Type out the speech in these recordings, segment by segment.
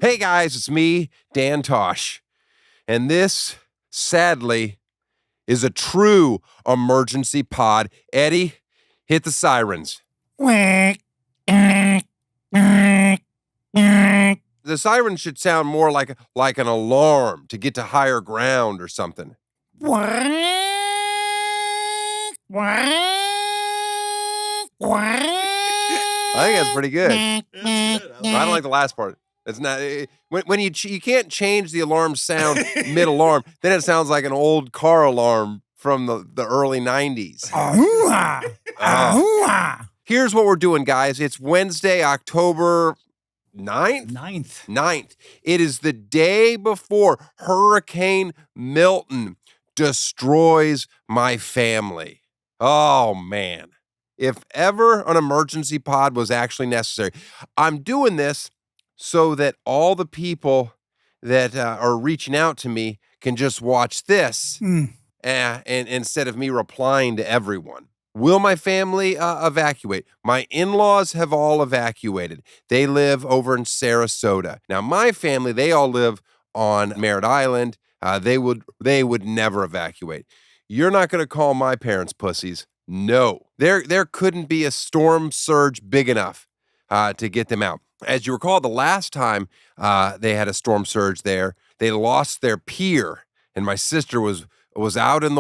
Hey guys, it's me, Dan Tosh. And this, sadly, is a true emergency pod. Eddie, hit the sirens. The sirens should sound more like an alarm to get to higher ground or something. I think that's pretty good. I don't like the last part. It's not when you can't change the alarm sound mid-alarm. Then it sounds like an old car alarm from the early 90s. Here's what we're doing, guys. It's Wednesday, October 9th. It is the day before Hurricane Milton destroys my family. Oh, man. If ever an emergency pod was actually necessary. I'm doing this so that all the people that are reaching out to me can just watch this and instead of me replying to everyone. Will my family evacuate? My in-laws have all evacuated. They live over in Sarasota. Now, my family, they all live on Merritt Island. They would never evacuate. You're not going to call my parents pussies. No, there couldn't be a storm surge big enough to get them out. As you recall, the last time they had a storm surge there, they lost their pier, and my sister was out in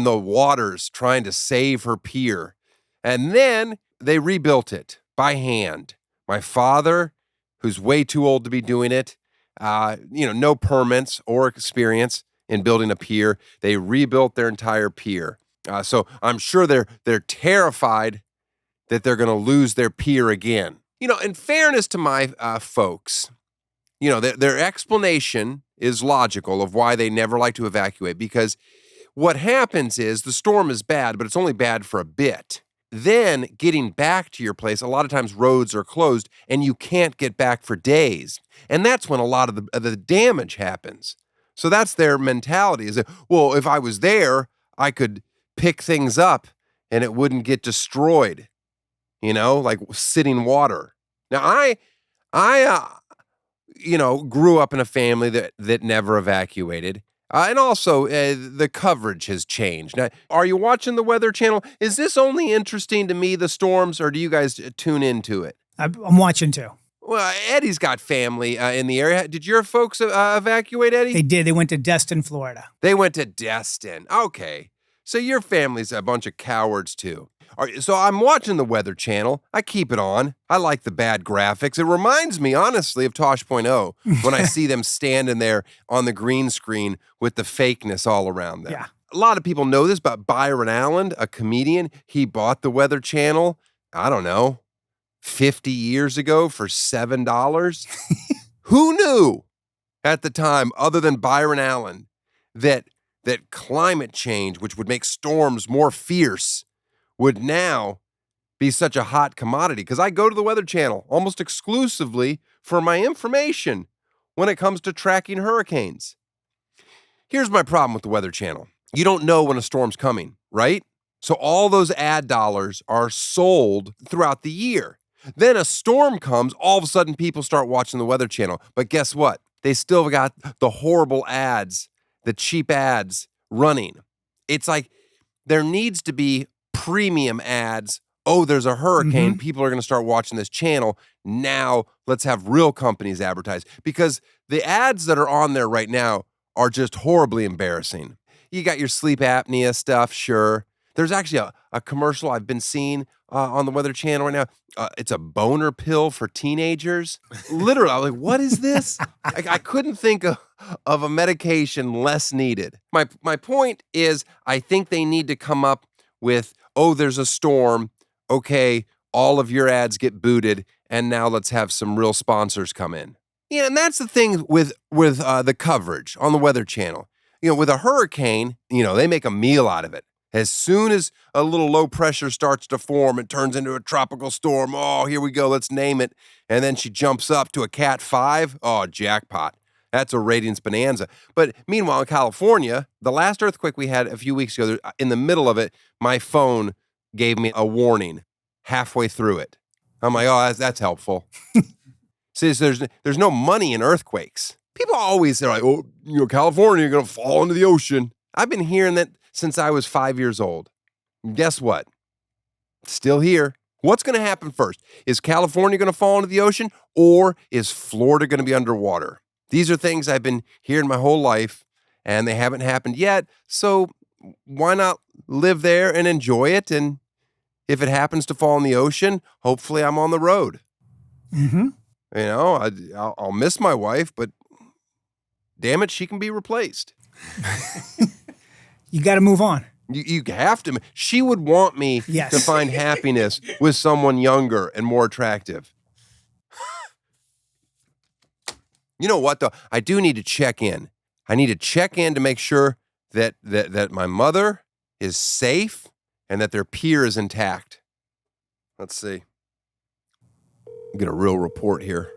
the waters trying to save her pier, and then they rebuilt it by hand. My father, who's way too old to be doing it, no permits or experience in building a pier, they rebuilt their entire pier. So I'm sure they're terrified that they're going to lose their pier again. In fairness to my folks, their explanation is logical of why they never like to evacuate, because what happens is the storm is bad, but it's only bad for a bit. Then getting back to your place, a lot of times roads are closed and you can't get back for days. And that's when a lot of the damage happens. So that's their mentality, is that, well, if I was there, I could pick things up and it wouldn't get destroyed, like sitting water. Now, I grew up in a family that never evacuated. And also, the coverage has changed. Now, are you watching the Weather Channel? Is this only interesting to me, the storms, or do you guys tune into it? I'm watching too. Well, Eddie's got family in the area. Did your folks evacuate, Eddie? They did. They went to Destin, Florida. They went to Destin. Okay. So your family's a bunch of cowards, too. All right, so I'm watching the Weather Channel. I keep it on. I like the bad graphics. It reminds me, honestly, of Tosh.0 when I see them standing there on the green screen with the fakeness all around them. Yeah. A lot of people know this, but Byron Allen, a comedian, he bought the Weather Channel, I don't know, 50 years ago for $7. Who knew at the time, other than Byron Allen, that climate change, which would make storms more fierce, would now be such a hot commodity? Because I go to the Weather Channel almost exclusively for my information when it comes to tracking hurricanes. Here's my problem with the Weather Channel. You don't know when a storm's coming, right? So all those ad dollars are sold throughout the year. Then a storm comes, all of a sudden people start watching the Weather Channel. But guess what? They still got the horrible ads, the cheap ads running. It's like there needs to be premium ads. Oh, there's a hurricane. Mm-hmm. People are going to start watching this channel. Now let's have real companies advertise, because the ads that are on there right now are just horribly embarrassing. You got your sleep apnea stuff, sure. There's actually a commercial I've been seeing on the Weather Channel right now. It's a boner pill for teenagers. Literally, I'm like, what is this? I couldn't think of a medication less needed. My point is, I think they need to come up with, oh, there's a storm. Okay, all of your ads get booted, and now let's have some real sponsors come in. Yeah, and that's the thing with the coverage on the Weather Channel. With a hurricane, they make a meal out of it. As soon as a little low pressure starts to form, it turns into a tropical storm. Oh, here we go. Let's name it. And then she jumps up to a Cat 5. Oh, jackpot. That's a ratings bonanza. But meanwhile, in California, the last earthquake we had a few weeks ago, in the middle of it, my phone gave me a warning halfway through it. I'm like, oh, that's helpful. See, there's no money in earthquakes. People always say, like, oh, California, you're going to fall into the ocean. I've been hearing that since I was 5 years old. And guess what? Still here. What's going to happen first? Is California going to fall into the ocean, or is Florida going to be underwater? These are things I've been hearing my whole life, and they haven't happened yet. So why not live there and enjoy it? And if it happens to fall in the ocean, hopefully I'm on the road. Mm-hmm. I'll miss my wife, but damn it, she can be replaced. You got to move on. You have to. She would want me to find happiness with someone younger and more attractive. You know what, though? I do need to check in. I need to check in to make sure that my mother is safe and that their pier is intact. Let's see. Get a real report here.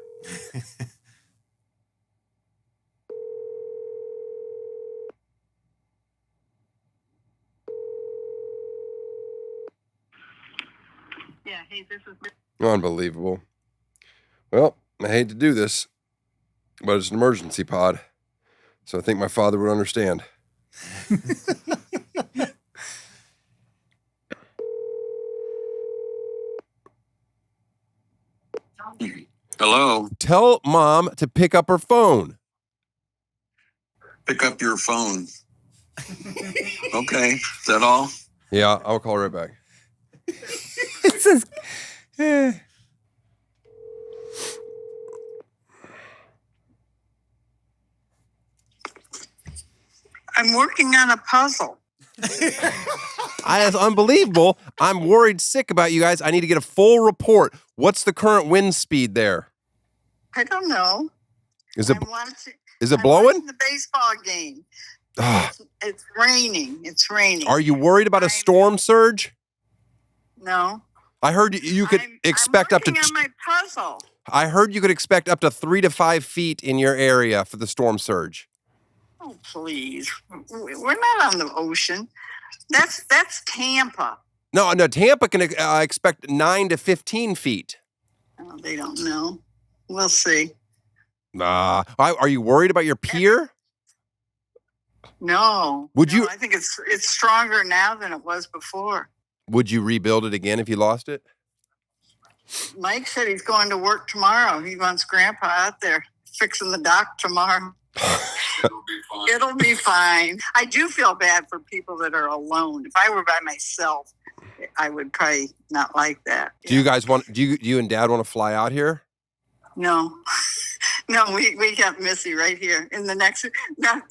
Yeah, hey, this is... Unbelievable. Well, I hate to do this, but it's an emergency pod, so I think my father would understand. Hello. Tell Mom to pick up her phone. Pick up your phone. Okay. Is that all? Yeah, I'll call her right back. It says, I'm working on a puzzle. It's unbelievable. I'm worried sick about you guys. I need to get a full report. What's the current wind speed there? I don't know. Is it I'm watching blowing? the baseball game. Ah. It's raining. It's raining. Are you worried about a storm surge? No. I heard you could expect up to. I'm working on my puzzle. I heard you could expect up to 3 to 5 feet in your area for the storm surge. Oh, please. We're not on the ocean. That's Tampa. No, Tampa can expect 9 to 15 feet. Oh, they don't know. We'll see. Are you worried about your pier? No. Would you? I think it's stronger now than it was before. Would you rebuild it again if you lost it? Mike said he's going to work tomorrow. He wants Grandpa out there fixing the dock tomorrow. It'll be fine. I do feel bad for people that are alone. If I were by myself, I would probably not like that. Do you guys want? Do you and Dad want to fly out here? No. No, we got Missy right here in the next, not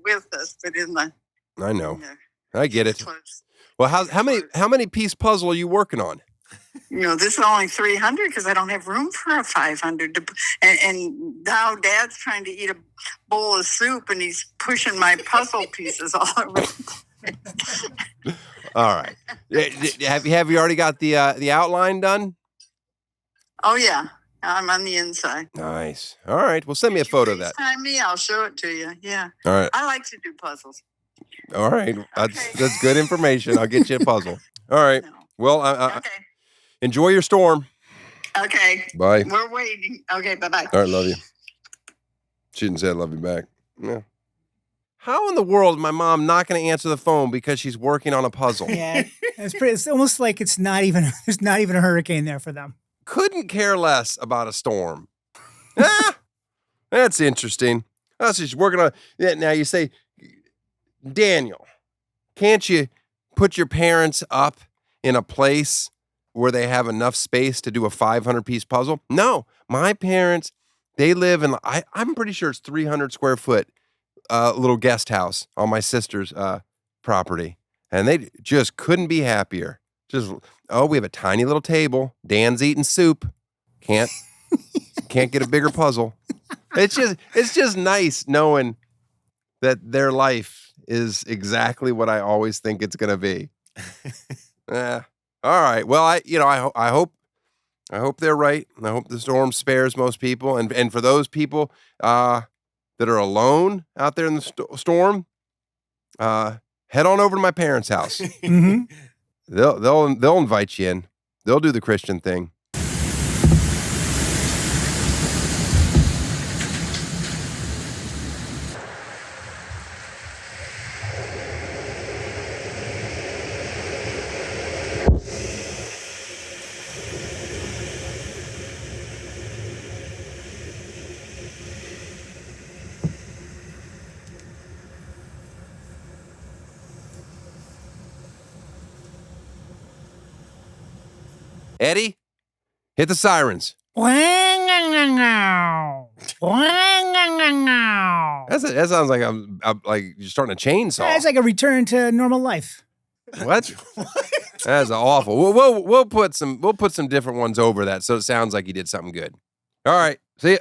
with us, but in the. I know. I get it. Close. Well, how many piece puzzle are you working on? This is only 300 because I don't have room for a 500. And now Dad's trying to eat a bowl of soup and he's pushing my puzzle pieces all over. All right. Have you already got the outline done? Oh yeah, I'm on the inside. Nice. All right. Well, send me a photo of that. FaceTime me, I'll show it to you. Yeah. All right. I like to do puzzles. All right. Okay. That's good information. I'll get you a puzzle. All right. No. Well, Okay. Enjoy your storm. Okay. Bye. We're waiting. Okay. Bye-bye. All right. Love you. She didn't say I love you back. Yeah. How in the world is my mom not going to answer the phone because she's working on a puzzle? yeah, it's almost like there's not even a hurricane there for them. Couldn't care less about a storm. That's interesting. Oh, so she's working on it. Now you say, Daniel, can't you put your parents up in a place where they have enough space to do a 500-piece puzzle? No, my parents, they live in, I'm pretty sure it's 300 square foot little guest house on my sister's property. And they just couldn't be happier. We have a tiny little table. Dan's eating soup. Can't get a bigger puzzle. It's just nice knowing that their life is exactly what I always think it's going to be. All right. Well, I hope they're right. I hope the storm spares most people. And for those people that are alone out there in the storm, head on over to my parents' house. Mm-hmm. They'll invite you in. They'll do the Christian thing. Eddie, hit the sirens. That sounds like I'm like you're starting a chainsaw. It's like a return to normal life. What? That's awful. We'll put some different ones over that so it sounds like he did something good. All right. See ya.